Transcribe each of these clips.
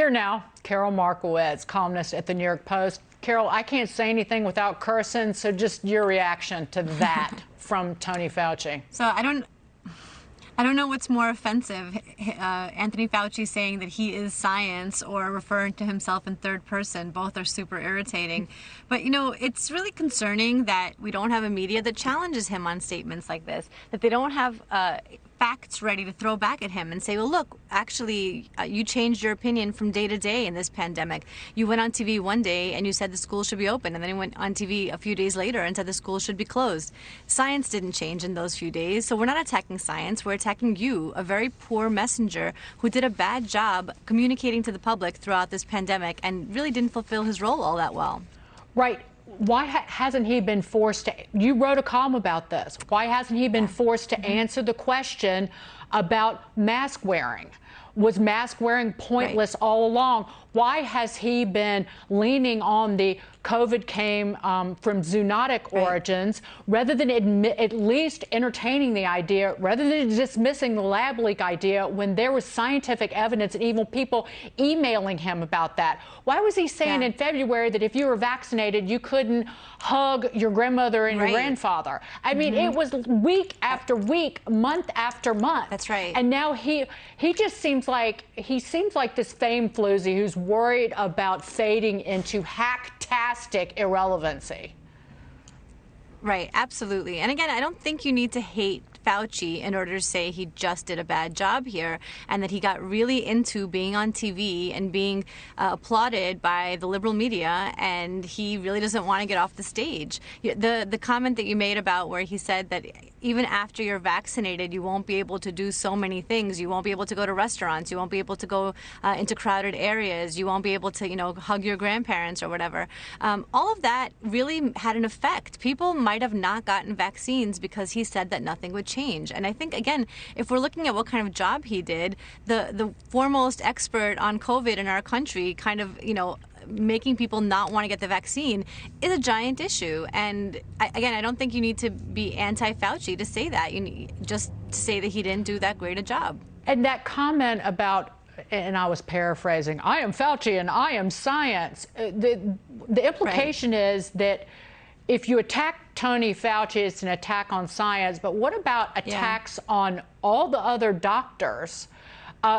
Here now, Karol Markowicz, columnist at the New York Post. Karol, I can't say anything without cursing, so just your reaction to that from Tony Fauci. So I don't know what's more offensive, Anthony Fauci saying that he is science or referring to himself in third person. Both are super irritating. But, it's really concerning that we don't have a media that challenges him on statements like this, that they don't have facts ready to throw back at him and say, well, look, actually, you changed your opinion from day to day in this pandemic. You went on TV one day and you said the school should be open, and then you went on TV a few days later and said the school should be closed. Science didn't change in those few days, so we're not attacking science. We're attacking you, a very poor messenger who did a bad job communicating to the public throughout this pandemic and really didn't fulfill his role all that well. Right. Why hasn't he been forced to, you wrote a column about this, why hasn't he been forced to answer the question about mask wearing? Was mask wearing pointless all along? Why has he been leaning on the COVID came from zoonotic origins rather than at least entertaining the idea, rather than dismissing the lab leak idea when there was scientific evidence and even people emailing him about that? Why was he saying in February that if you were vaccinated, you couldn't hug your grandmother and your grandfather? I mean, it was week after week, month after month. That's right. And now he just seems like this fame-floozy who's worried about fading into hacktastic irrelevancy. Right, absolutely. And again, I don't think you need to hate Fauci in order to say he just did a bad job here and that he got really into being on TV and being applauded by the liberal media, and he really doesn't want to get off the stage. The comment that you made about where he said that even after you're vaccinated, you won't be able to do so many things. You won't be able to go to restaurants. You won't be able to go into crowded areas. You won't be able to, hug your grandparents or whatever. All of that really had an effect. People might have not gotten vaccines because he said that nothing would change. And I think, again, if we're looking at what kind of job he did, the foremost expert on COVID in our country kind of, making people not want to get the vaccine is a giant issue. And I don't think you need to be anti-Fauci to say that. You need just to say that he didn't do that great a job. And that comment about, and I was paraphrasing, I am Fauci and I am science. The implication is that if you attack Tony Fauci, it's an attack on science. But what about attacks on all the other doctors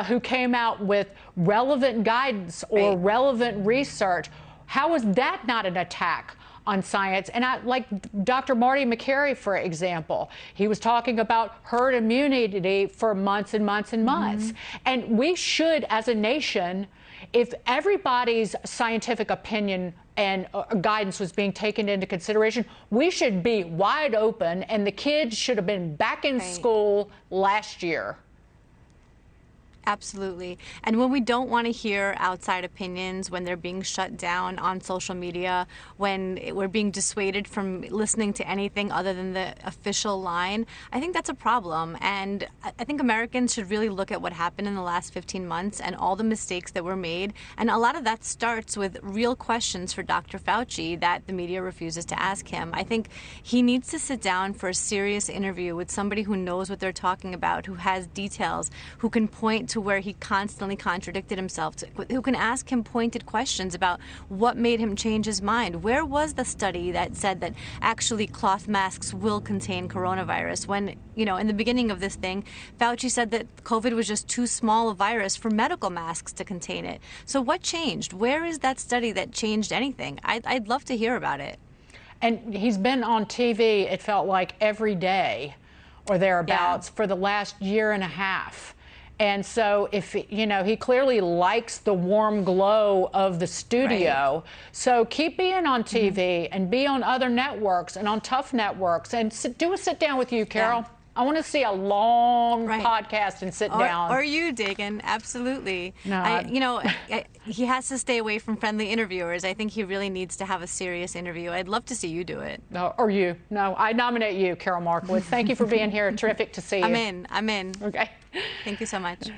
who came out with relevant guidance or relevant research? How is that not an attack on science? And like Dr. Marty Makary, for example, he was talking about herd immunity for months and months and months. And we should, as a nation, if everybody's scientific opinion and guidance was being taken into consideration, we should be wide open, and the kids should have been back in school last year. Absolutely. And when we don't want to hear outside opinions, when they're being shut down on social media, when we're being dissuaded from listening to anything other than the official line, I think that's a problem. And I think Americans should really look at what happened in the last 15 months and all the mistakes that were made. And a lot of that starts with real questions for Dr. Fauci that the media refuses to ask him. I think he needs to sit down for a serious interview with somebody who knows what they're talking about, who has details, who can point to where he constantly contradicted himself, who can ask him pointed questions about what made him change his mind. Where was the study that said that actually cloth masks will contain coronavirus when, in the beginning of this thing, Fauci said that COVID was just too small a virus for medical masks to contain it. So what changed? Where is that study that changed anything? I'd llove to hear about it. And he's been on TV, it felt like, every day or thereabouts for the last year and a half. And so if, he clearly likes the warm glow of the studio. So keep being on TV and be on other networks and on tough networks and do a sit down with you, Karol. I want to see a long podcast and sit down. Or you, Dagen, absolutely. No, he has to stay away from friendly interviewers. I think he really needs to have a serious interview. I'd love to see you do it. No, or you. No, I nominate you, Karol Markowicz. Thank you for being here. Terrific to see you. I'm in. Okay. Thank you so much.